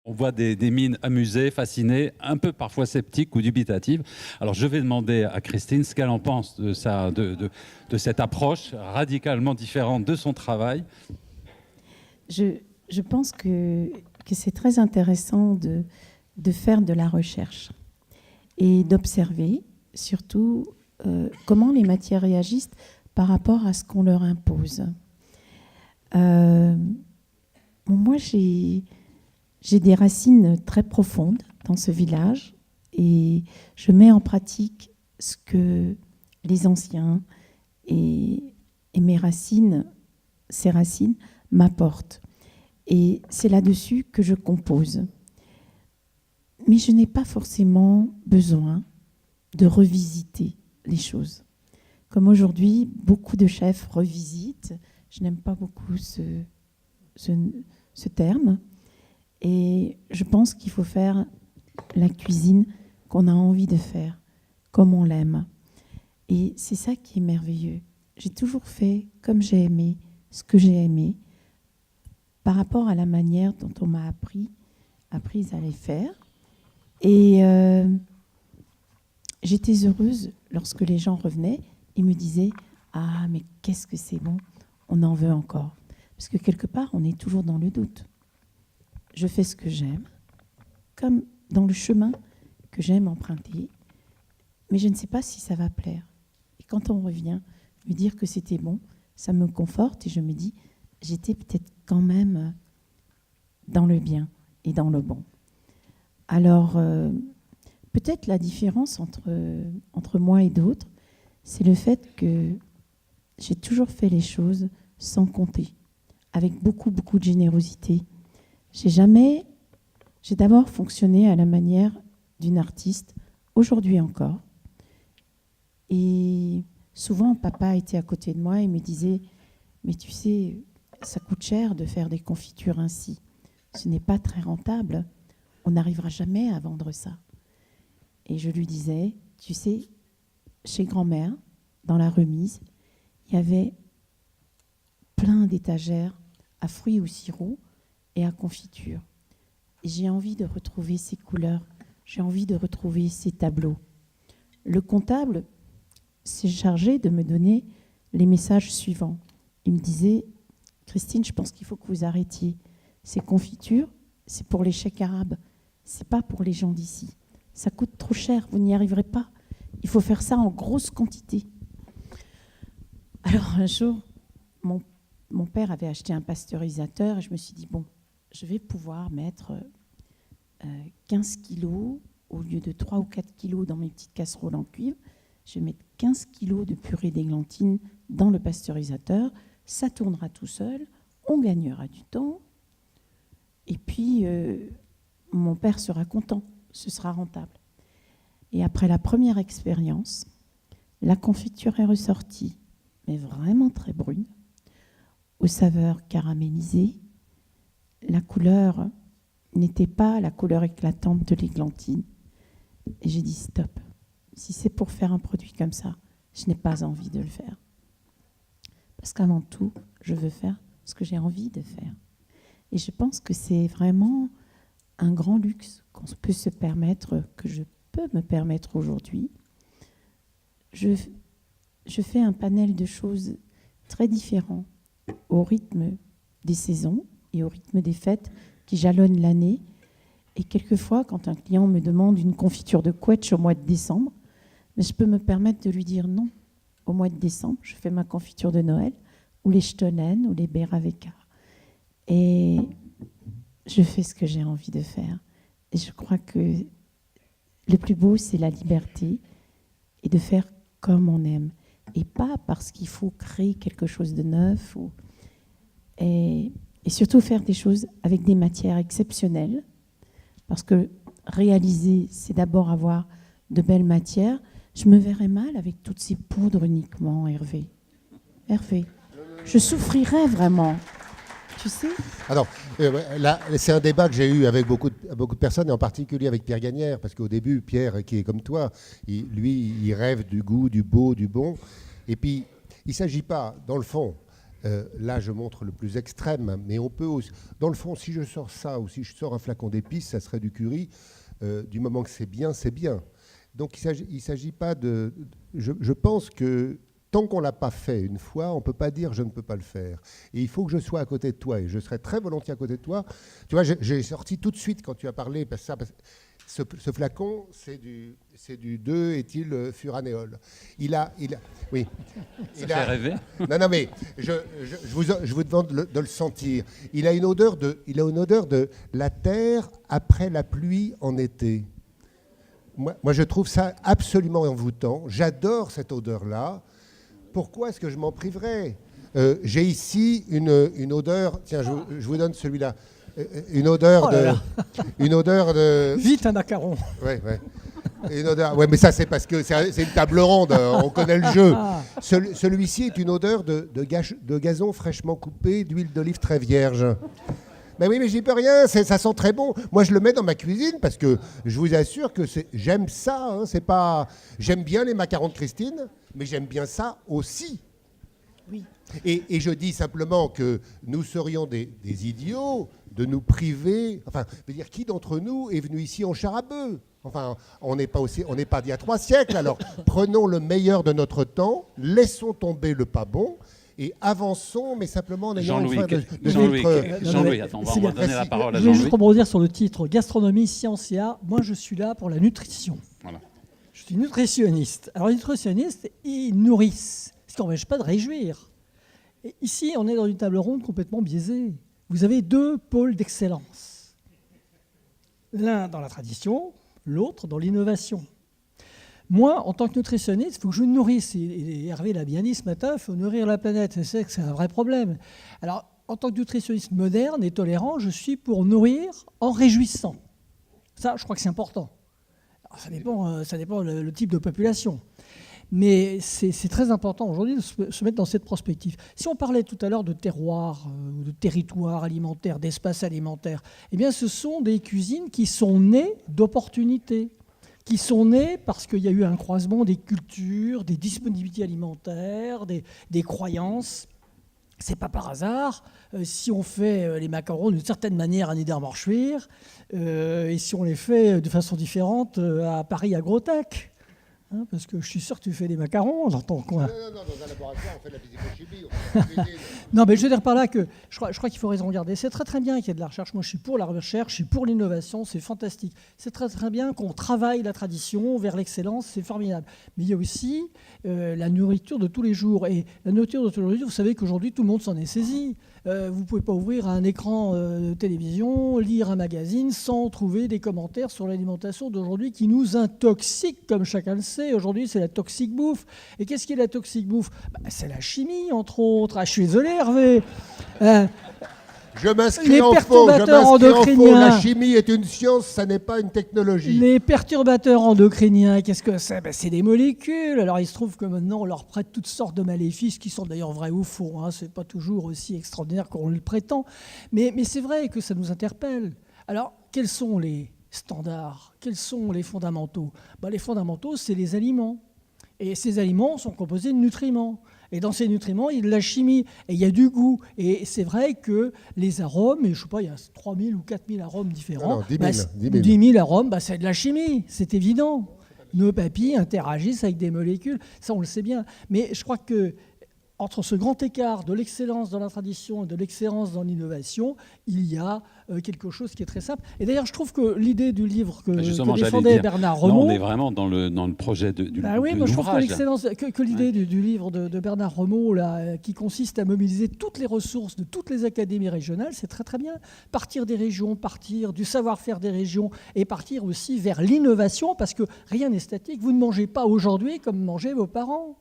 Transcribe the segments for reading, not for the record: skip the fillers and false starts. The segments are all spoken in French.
On voit des mines amusées, fascinées, un peu parfois sceptiques ou dubitatives. Alors je vais demander à Christine ce qu'elle en pense de cette approche radicalement différente de son travail. Je pense que c'est très intéressant de faire de la recherche et d'observer surtout comment les matières réagissent par rapport à ce qu'on leur impose. Moi, j'ai des racines très profondes dans ce village et je mets en pratique ce que les anciens et mes racines, ces racines, m'apportent. Et c'est là-dessus que je compose. Mais je n'ai pas forcément besoin de revisiter les choses. Comme aujourd'hui, beaucoup de chefs revisitent. Je n'aime pas beaucoup ce terme. Et je pense qu'il faut faire la cuisine qu'on a envie de faire, comme on l'aime. Et c'est ça qui est merveilleux. J'ai toujours fait comme j'ai aimé, ce que j'ai aimé, par rapport à la manière dont on m'a appris à les faire. Et j'étais heureuse lorsque les gens revenaient et me disaient « Ah, mais qu'est-ce que c'est bon, on en veut encore ». Parce que quelque part, on est toujours dans le doute. Je fais ce que j'aime, comme dans le chemin que j'aime emprunter, mais je ne sais pas si ça va plaire. Et quand on revient me dire que c'était bon, ça me conforte et je me dis, j'étais peut-être quand même dans le bien et dans le bon. Alors, peut-être la différence entre moi et d'autres, c'est le fait que j'ai toujours fait les choses sans compter, avec beaucoup, beaucoup de générosité. J'ai d'abord fonctionné à la manière d'une artiste, aujourd'hui encore. Et souvent, papa était à côté de moi et me disait « Mais tu sais, ça coûte cher de faire des confitures ainsi. Ce n'est pas très rentable. On n'arrivera jamais à vendre ça. » Et je lui disais « Tu sais, chez grand-mère, dans la remise, il y avait plein d'étagères à fruits au sirop et à confiture. Et j'ai envie de retrouver ces couleurs, j'ai envie de retrouver ces tableaux. » Le comptable s'est chargé de me donner les messages suivants. Il me disait « Christine, je pense qu'il faut que vous arrêtiez. Ces confitures, c'est pour les chèques arabes, c'est pas pour les gens d'ici. Ça coûte trop cher, vous n'y arriverez pas. Il faut faire ça en grosse quantité. » Alors un jour, mon père avait acheté un pasteurisateur et je me suis dit, bon, je vais pouvoir mettre 15 kilos au lieu de 3 ou 4 kilos dans mes petites casseroles en cuivre. Je vais mettre 15 kilos de purée d'églantine dans le pasteurisateur. Ça tournera tout seul, on gagnera du temps. Et puis, mon père sera content, ce sera rentable. Et après la première expérience, la confiture est ressortie, mais vraiment très brune, aux saveurs caramélisées. La couleur n'était pas la couleur éclatante de l'églantine. Et j'ai dit stop. Si c'est pour faire un produit comme ça, je n'ai pas envie de le faire. Parce qu'avant tout, je veux faire ce que j'ai envie de faire. Et je pense que c'est vraiment un grand luxe qu'on peut se permettre, que je peux me permettre aujourd'hui. Je fais un panel de choses très différents au rythme des saisons et au rythme des fêtes qui jalonnent l'année. Et quelquefois, quand un client me demande une confiture de quetch au mois de décembre, je peux me permettre de lui dire non. Au mois de décembre, je fais ma confiture de Noël, ou les Stonen, ou les Beraveka. Et je fais ce que j'ai envie de faire. Et je crois que le plus beau, c'est la liberté et de faire comme on aime. Et pas parce qu'il faut créer quelque chose de neuf. Et surtout faire des choses avec des matières exceptionnelles. Parce que réaliser, c'est d'abord avoir de belles matières. Je me verrais mal avec toutes ces poudres uniquement, Hervé. Hervé, je souffrirais vraiment. Tu sais ? Alors, là, c'est un débat que j'ai eu avec beaucoup de personnes, et en particulier avec Pierre Gagnère, parce qu'au début, Pierre, qui est comme toi, il rêve du goût, du beau, du bon. Et puis, il ne s'agit pas, dans le fond, Là, je montre le plus extrême, mais on peut aussi... Dans le fond, si je sors ça ou si je sors un flacon d'épices, ça serait du curry. Du moment que c'est bien, c'est bien. Donc, il s'agit pas de... Je pense que tant qu'on ne l'a pas fait une fois, on ne peut pas dire « je ne peux pas le faire ». Et il faut que je sois à côté de toi, et je serai très volontiers à côté de toi. Tu vois, j'ai sorti tout de suite quand tu as parlé, ce flacon, c'est du 2-éthylfuranéol. Oui. Ça fait rêver. Non, mais je vous demande de le sentir. Il a une odeur de la terre après la pluie en été. Moi, je trouve ça absolument envoûtant. J'adore cette odeur-là. Pourquoi est-ce que je m'en priverais ? J'ai ici une odeur... Tiens, je vous donne celui-là. Une odeur de... Vite un macaron. Ouais. Une odeur... Ouais, mais ça, c'est parce que c'est une table ronde. On connaît le jeu. Celui-ci est une odeur de gazon fraîchement coupé, d'huile d'olive très vierge. Mais oui, mais j'y peux rien, ça sent très bon. Moi, je le mets dans ma cuisine parce que je vous assure que j'aime ça. Hein, c'est pas... J'aime bien les macarons de Christine, mais j'aime bien ça aussi. Oui. Et je dis simplement que nous serions des idiots de nous priver... Enfin, je veux dire, qui d'entre nous est venu ici en char à bœuf ? Enfin, on n'est pas d'il y a 3 siècles. Alors, prenons le meilleur de notre temps, laissons tomber le pas bon... Et avançons, mais simplement en ayant Jean-Louis, Jean-Louis, attends, on va donner la parole à Je vais juste Jean-Louis. rebondir sur le titre Gastronomie, sciences et art. Moi, je suis là pour la nutrition. Voilà. Je suis nutritionniste. Alors, les nutritionnistes, ils nourrissent, ce qui n'empêche pas de réjouir. Et ici, on est dans une table ronde complètement biaisée. Vous avez 2 pôles d'excellence. L'un dans la tradition, l'autre dans l'innovation. Moi, en tant que nutritionniste, il faut que je nourrisse. Et Hervé l'a bien dit ce matin, il faut nourrir la planète. Je sais que c'est un vrai problème. Alors, en tant que nutritionniste moderne et tolérant, je suis pour nourrir en réjouissant. Ça, je crois que c'est important. Alors, ça dépend le type de population. Mais c'est très important aujourd'hui de se mettre dans cette perspective. Si on parlait tout à l'heure de terroir, de territoire alimentaire, d'espace alimentaire, eh bien, ce sont des cuisines qui sont nées d'opportunités, qui sont nées parce qu'il y a eu un croisement des cultures, des disponibilités alimentaires, des croyances. C'est pas par hasard. Si on fait les macarons d'une certaine manière à Niedermorschwihr, et si on les fait de façon différente à Paris, à Grotech. Hein, parce que je suis sûr que tu fais des macarons dans ton coin. Non, dans un laboratoire, on fait de la physico-chimie. On fait de la cuisine. Non, mais je veux dire par là que je crois qu'il faut raison garder. C'est très très bien qu'il y ait de la recherche. Moi, je suis pour la recherche, je suis pour l'innovation, c'est fantastique. C'est très très bien qu'on travaille la tradition vers l'excellence, c'est formidable. Mais il y a aussi la nourriture de tous les jours. Et la nourriture de tous les jours, vous savez qu'aujourd'hui, tout le monde s'en est saisi. Vous ne pouvez pas ouvrir un écran de télévision, lire un magazine sans trouver des commentaires sur l'alimentation d'aujourd'hui qui nous intoxique, comme chacun le sait. Aujourd'hui, c'est la toxique bouffe. Et qu'est-ce qui est la toxique bouffe ? C'est la chimie, entre autres. Ah, je suis désolé, Hervé. Je m'inscris Les en faux. perturbateurs endocriniens. La chimie est une science, ça n'est pas une technologie. Les perturbateurs endocriniens, qu'est-ce que c'est ? C'est des molécules. Alors, il se trouve que maintenant, on leur prête toutes sortes de maléfices qui sont d'ailleurs vrais ou faux. Hein. Ce n'est pas toujours aussi extraordinaire qu'on le prétend. Mais c'est vrai que ça nous interpelle. Alors, quels sont les standards ? Quels sont les fondamentaux ? Les fondamentaux, c'est les aliments. Et ces aliments sont composés de nutriments. Et dans ces nutriments, il y a de la chimie et il y a du goût. Et c'est vrai que les arômes, et je ne sais pas, il y a 3000 ou 4000 arômes différents. Non, 10 000. 10 000 arômes, c'est de la chimie, c'est évident. Nos papilles interagissent avec des molécules, ça on le sait bien. Mais je crois que entre ce grand écart de l'excellence dans la tradition et de l'excellence dans l'innovation, il y a quelque chose qui est très simple. Et d'ailleurs, je trouve que l'idée du livre que défendait Bernard Renault... Là, on est vraiment dans le projet de l'ouvrage. Oui, moi je trouve que l'excellence, que l'idée du livre de Bernard Renault, là, qui consiste à mobiliser toutes les ressources de toutes les académies régionales, c'est très très bien. Partir des régions, partir du savoir-faire des régions et partir aussi vers l'innovation, parce que rien n'est statique. Vous ne mangez pas aujourd'hui comme mangeaient vos parents.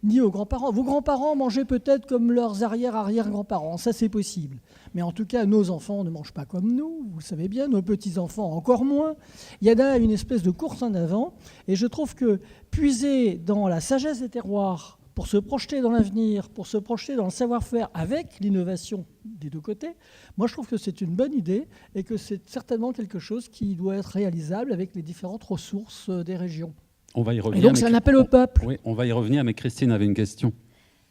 Ni aux grands-parents. Vos grands-parents mangeaient peut-être comme leurs arrière-arrière-grands-parents, ça c'est possible. Mais en tout cas, nos enfants ne mangent pas comme nous, vous le savez bien, nos petits-enfants encore moins. Il y a là une espèce de course en avant, et je trouve que puiser dans la sagesse des terroirs, pour se projeter dans l'avenir, pour se projeter dans le savoir-faire avec l'innovation des deux côtés, moi je trouve que c'est une bonne idée, et que c'est certainement quelque chose qui doit être réalisable avec les différentes ressources des régions. On va y revenir. Et donc c'est un appel au peuple. Oui, on va y revenir, mais Christine avait une question.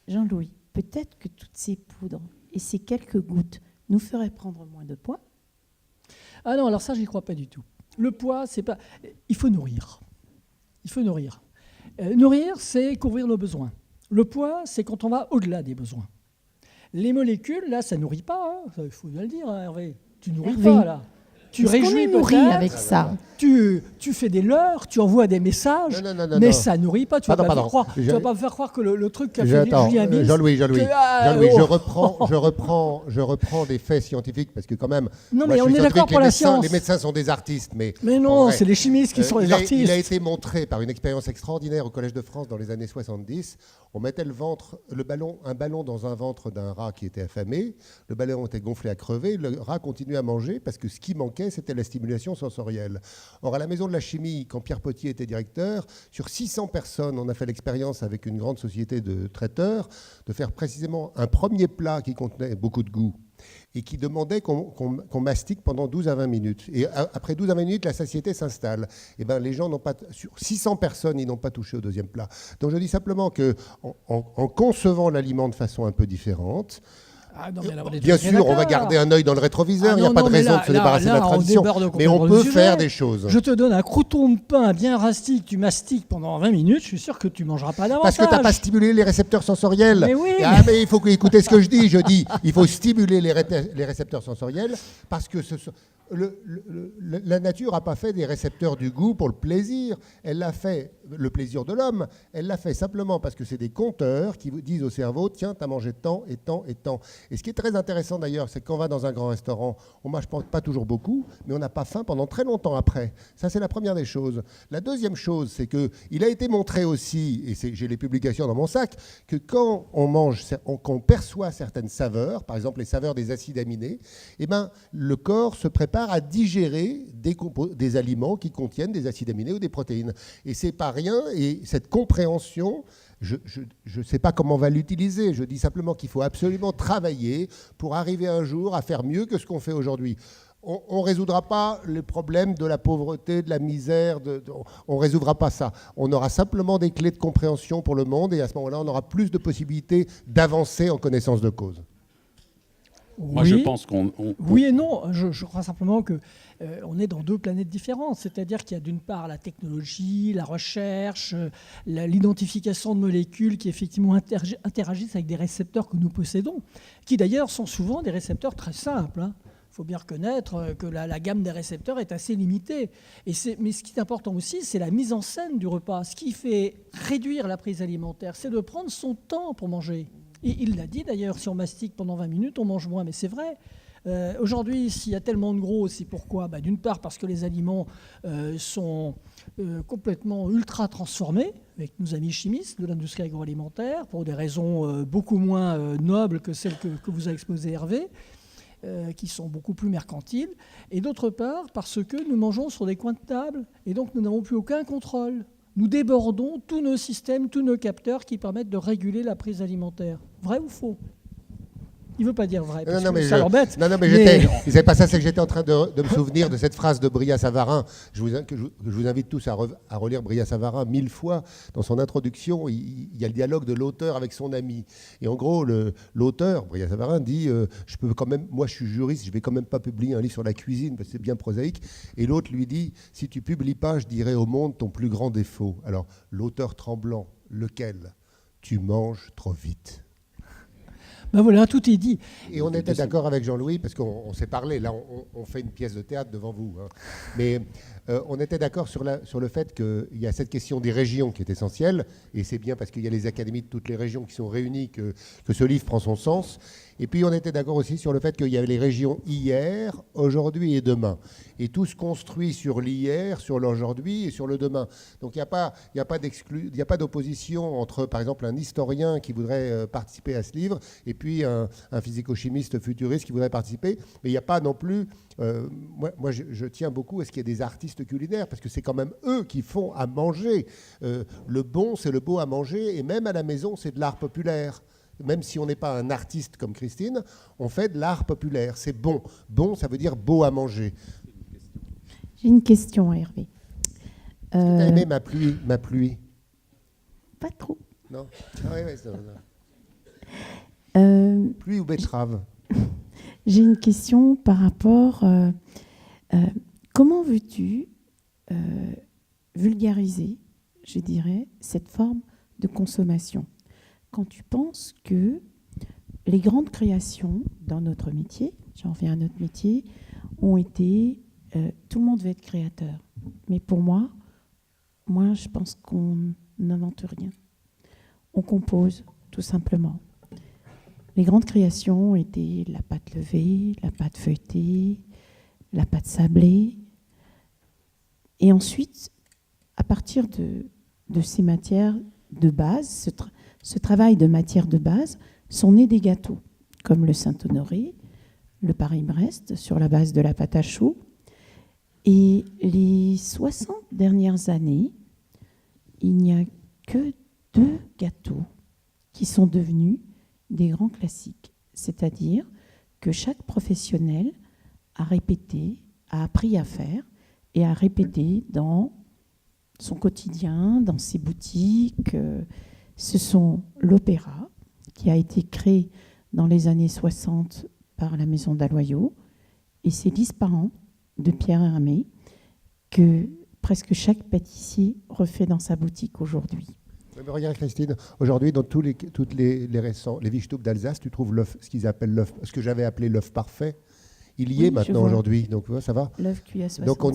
Jean-Louis, peut-être que toutes ces poudres et ces quelques gouttes nous feraient prendre moins de poids. Ah non, alors ça, j'y crois pas du tout. Le poids, c'est pas... Il faut nourrir. Il faut nourrir. Nourrir, c'est couvrir nos besoins. Le poids, c'est quand on va au-delà des besoins. Les molécules, là, ça nourrit pas. Il faut bien le dire, hein, Hervé. Tu nourris Hervé, pas, là. Tu est-ce qu'on réjouis est nourri peut-être, avec ça? tu fais des leurres, tu envoies des messages, mais ça nourrit pas. Tu vas pas me faire croire que le truc qu'a fait Julien Bis... Jean-Louis, je reprends des faits scientifiques parce que quand même... Non, mais on est d'accord pour la science. Les médecins sont des artistes, mais non, vrai, c'est les chimistes qui sont les artistes. Il a été montré par une expérience extraordinaire au Collège de France dans les années 70. On mettait un ballon dans un ventre d'un rat qui était affamé. Le ballon était gonflé à crever. Le rat continuait à manger parce que ce qui manquait, c'était la stimulation sensorielle. Or, à la Maison de la Chimie, quand Pierre Potier était directeur, sur 600 personnes, on a fait l'expérience avec une grande société de traiteurs de faire précisément un premier plat qui contenait beaucoup de goût et qui demandait qu'on mastique pendant 12 à 20 minutes. Et après 12 à 20 minutes, la satiété s'installe. Et ben, les gens n'ont pas, sur 600 personnes, ils n'ont pas touché au deuxième plat. Donc je dis simplement qu'en concevant l'aliment de façon un peu différente, bien sûr, on va garder un œil dans le rétroviseur, il n'y a pas de raison de se débarrasser de la tradition, mais on peut faire des choses. Je te donne un crouton de pain bien rastique, tu mastiques pendant 20 minutes, je suis sûr que tu ne mangeras pas davantage. Parce que tu n'as pas stimulé les récepteurs sensoriels. Mais oui, mais il faut écouter ce que je dis. Je dis, il faut stimuler les récepteurs sensoriels parce que la nature n'a pas fait des récepteurs du goût pour le plaisir. Elle l'a fait, le plaisir de l'homme, elle l'a fait simplement parce que c'est des compteurs qui vous disent au cerveau, tiens, tu as mangé tant et tant et tant. Et ce qui est très intéressant d'ailleurs, c'est que quand on va dans un grand restaurant, on ne mange pas toujours beaucoup, mais on n'a pas faim pendant très longtemps après. Ça, c'est la première des choses. La deuxième chose, c'est qu'il a été montré aussi, et j'ai les publications dans mon sac, que quand on mange, qu'on perçoit certaines saveurs, par exemple les saveurs des acides aminés, eh ben, le corps se prépare à digérer des aliments qui contiennent des acides aminés ou des protéines. Et c'est pas rien, et cette compréhension, je ne sais pas comment on va l'utiliser, je dis simplement qu'il faut absolument travailler pour arriver un jour à faire mieux que ce qu'on fait aujourd'hui. On ne résoudra pas les problèmes de la pauvreté, de la misère, on ne résoudra pas ça. On aura simplement des clés de compréhension pour le monde, et à ce moment-là, on aura plus de possibilités d'avancer en connaissance de cause. Moi, je pense qu'on... Oui et non. Je crois simplement qu'on est dans deux planètes différentes. C'est-à-dire qu'il y a d'une part la technologie, la recherche, l'identification de molécules qui effectivement interagissent avec des récepteurs que nous possédons, qui d'ailleurs sont souvent des récepteurs très simples. Il faut bien reconnaître que la gamme des récepteurs est assez limitée. Mais ce qui est important aussi, c'est la mise en scène du repas. Ce qui fait réduire la prise alimentaire, c'est de prendre son temps pour manger. Et il l'a dit d'ailleurs, si on mastique pendant 20 minutes, on mange moins. Mais c'est vrai. Aujourd'hui, s'il y a tellement de gros, c'est pourquoi ? D'une part, parce que les aliments sont complètement ultra transformés, avec nos amis chimistes de l'industrie agroalimentaire, pour des raisons beaucoup moins nobles que celles que vous a exposées Hervé, qui sont beaucoup plus mercantiles. Et d'autre part, parce que nous mangeons sur des coins de table, et donc nous n'avons plus aucun contrôle. Nous débordons tous nos systèmes, tous nos capteurs qui permettent de réguler la prise alimentaire. Vrai ou faux ? Il ne veut pas dire vrai, parce que ça l'embête. C'est pas ça, c'est que j'étais en train de me souvenir de cette phrase de Brillat-Savarin. Je vous invite tous à relire Brillat-Savarin 1000 fois. Dans son introduction, il y a le dialogue de l'auteur avec son ami. Et en gros, l'auteur, Brillat-Savarin, dit je peux quand même, moi je suis juriste, je vais quand même pas publier un livre sur la cuisine parce que c'est bien prosaïque. Et l'autre lui dit si tu publies pas, je dirai au monde ton plus grand défaut. Alors, l'auteur tremblant, lequel ? Tu manges trop vite. Ben voilà, tout est dit. Et on était d'accord avec Jean-Louis, parce qu'on s'est parlé, là on fait une pièce de théâtre devant vous, mais on était d'accord sur le fait qu'il y a cette question des régions qui est essentielle, et c'est bien parce qu'il y a les académies de toutes les régions qui sont réunies que ce livre prend son sens. Et puis on était d'accord aussi sur le fait qu'il y avait les régions hier, aujourd'hui et demain. Et tout se construit sur l'hier, sur l'aujourd'hui et sur le demain. Donc il n'y a pas d'opposition entre, par exemple, un historien qui voudrait participer à ce livre et puis un physico-chimiste futuriste qui voudrait participer. Mais il n'y a pas non plus... moi je tiens beaucoup à ce qu'il y ait des artistes culinaires, parce que c'est quand même eux qui font à manger. Le bon, c'est le beau à manger, et même à la maison, c'est de l'art populaire. Même si on n'est pas un artiste comme Christine, on fait de l'art populaire. C'est bon. Bon, ça veut dire beau à manger. J'ai une question, Hervé. Est-ce que tu as aimé ma pluie? Pas trop. Non. Ah, oui, Pluie ou betterave? J'ai une question par rapport... comment veux-tu vulgariser, je dirais, cette forme de consommation quand tu penses que les grandes créations dans notre métier, j'en reviens à notre métier, ont été... tout le monde veut être créateur. Mais pour moi, je pense qu'on n'invente rien. On compose, tout simplement. Les grandes créations étaient la pâte levée, la pâte feuilletée, la pâte sablée. Et ensuite, à partir de ces matières de base, ce travail de matière de base, sont nés des gâteaux, comme le Saint-Honoré, le Paris-Brest, sur la base de la pâte à choux. Et les 60 dernières années, il n'y a que 2 gâteaux qui sont devenus des grands classiques. C'est-à-dire que chaque professionnel a répété, a appris à faire et a répété dans son quotidien, dans ses boutiques. Ce sont l'opéra, qui a été créé dans les années 60 par la maison d'Aloyau, et c'est l'Ispahan de Pierre Hermé que presque chaque pâtissier refait dans sa boutique aujourd'hui. Mais regarde Christine, aujourd'hui dans toutes les récents, les Wichtub d'Alsace, tu trouves l'œuf, ce qu'ils appellent l'œuf, ce que j'avais appelé l'œuf parfait. Il y est maintenant aujourd'hui, donc ça va. L'œuf cuit à 65 donc on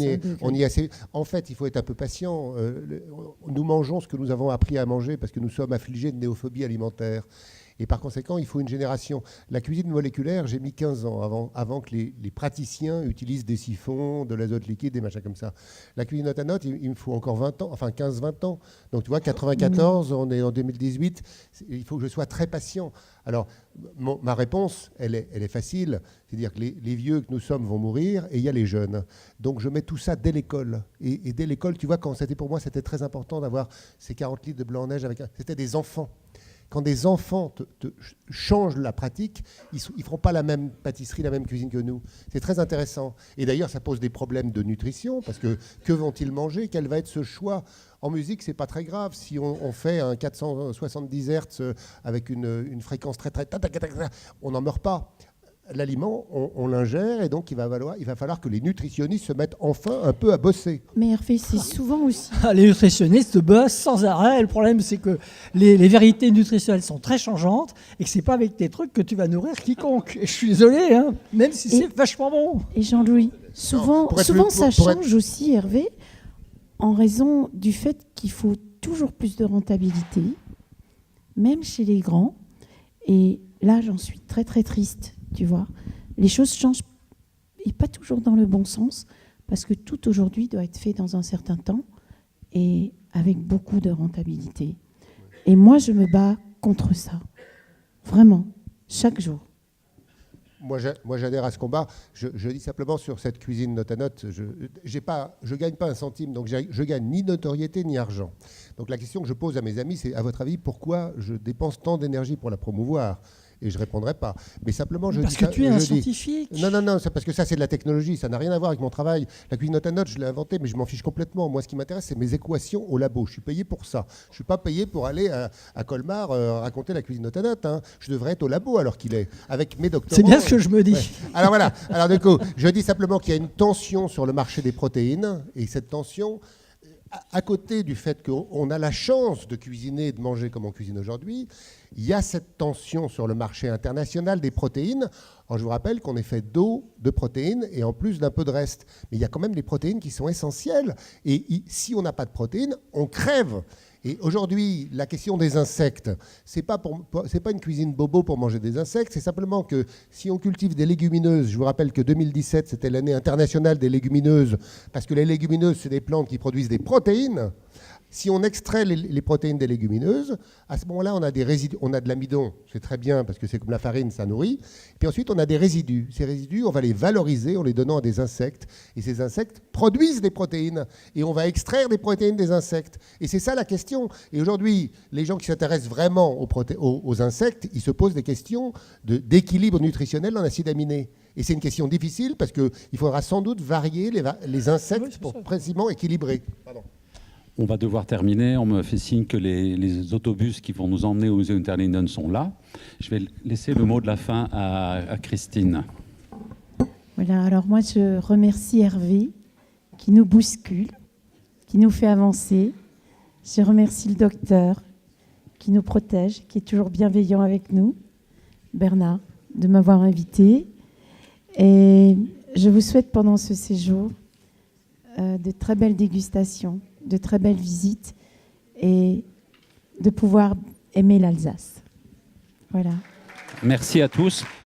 y est assez. degrés. En fait, il faut être un peu patient. Nous mangeons ce que nous avons appris à manger parce que nous sommes affligés de néophobie alimentaire. Et par conséquent, il faut une génération. La cuisine moléculaire, j'ai mis 15 ans avant que les praticiens utilisent des siphons, de l'azote liquide, des machins comme ça. La cuisine note à note, il me faut encore 20 ans, enfin 15-20 ans. Donc tu vois, 94, on est en 2018, il faut que je sois très patient. Alors, ma réponse, elle est facile. C'est-à-dire que les vieux que nous sommes vont mourir et il y a les jeunes. Donc je mets tout ça dès l'école. Et dès l'école, tu vois, quand c'était pour moi, c'était très important d'avoir ces 40 litres de blanc-neige avec... C'était des enfants. Quand des enfants te changent la pratique, ils ne feront pas la même pâtisserie, la même cuisine que nous. C'est très intéressant. Et d'ailleurs, ça pose des problèmes de nutrition, parce que vont-ils manger? Quel va être ce choix? En musique, ce n'est pas très grave. Si on fait un 470 Hz avec une fréquence très, on n'en meurt pas. L'aliment, on l'ingère, et donc il va falloir que les nutritionnistes se mettent enfin un peu à bosser. Mais Hervé, c'est souvent aussi... Les nutritionnistes bossent sans arrêt. Le problème, c'est que les vérités nutritionnelles sont très changeantes et que c'est pas avec tes trucs que tu vas nourrir quiconque. Et je suis désolé, hein, même si c'est vachement bon. Et Jean-Louis, souvent ça change aussi, Hervé, en raison du fait qu'il faut toujours plus de rentabilité, même chez les grands. Et là, j'en suis très très triste, tu vois. Les choses changent, et pas toujours dans le bon sens, parce que tout aujourd'hui doit être fait dans un certain temps et avec beaucoup de rentabilité. Et moi, je me bats contre ça, vraiment, chaque jour. Moi, j'adhère à ce combat. Je dis simplement sur cette cuisine note à note, je gagne pas un centime, donc je gagne ni notoriété ni argent. Donc la question que je pose à mes amis, c'est à votre avis, pourquoi je dépense tant d'énergie pour la promouvoir ? Et je ne répondrai pas. Mais simplement, parce que tu es un scientifique. Non, c'est parce que ça, c'est de la technologie. Ça n'a rien à voir avec mon travail. La cuisine note à note, je l'ai inventée, mais je m'en fiche complètement. Moi, ce qui m'intéresse, c'est mes équations au labo. Je suis payé pour ça. Je ne suis pas payé pour aller à Colmar raconter la cuisine note à note. Hein. Je devrais être au labo alors qu'il est, avec mes doctorants. C'est bien ce que je me dis. Ouais. Alors voilà. Alors du coup, je dis simplement qu'il y a une tension sur le marché des protéines. Et cette tension... À côté du fait qu'on a la chance de cuisiner et de manger comme on cuisine aujourd'hui, il y a cette tension sur le marché international des protéines. Alors je vous rappelle qu'on est fait d'eau, de protéines et en plus d'un peu de reste. Mais il y a quand même des protéines qui sont essentielles. Et si on n'a pas de protéines, on crève. Et aujourd'hui, la question des insectes, c'est pas une cuisine bobo pour manger des insectes, c'est simplement que si on cultive des légumineuses, je vous rappelle que 2017, c'était l'année internationale des légumineuses, parce que les légumineuses, c'est des plantes qui produisent des protéines. Si on extrait les protéines des légumineuses, à ce moment-là, on a des résidus. On a de l'amidon, c'est très bien parce que c'est comme la farine, ça nourrit. Puis ensuite, on a des résidus. Ces résidus, on va les valoriser en les donnant à des insectes. Et ces insectes produisent des protéines. Et on va extraire des protéines des insectes. Et c'est ça la question. Et aujourd'hui, les gens qui s'intéressent vraiment aux insectes, ils se posent des questions d'équilibre nutritionnel en acides aminés. Et c'est une question difficile parce qu'il faudra sans doute varier les insectes pour précisément équilibrer. Pardon. On va devoir terminer. On me fait signe que les autobus qui vont nous emmener au Musée Unterlinden sont là. Je vais laisser le mot de la fin à Christine. Voilà, alors moi je remercie Hervé qui nous bouscule, qui nous fait avancer. Je remercie le docteur qui nous protège, qui est toujours bienveillant avec nous, Bernard, de m'avoir invité. Et je vous souhaite pendant ce séjour de très belles dégustations, de très belles visites et de pouvoir aimer l'Alsace. Voilà. Merci à tous.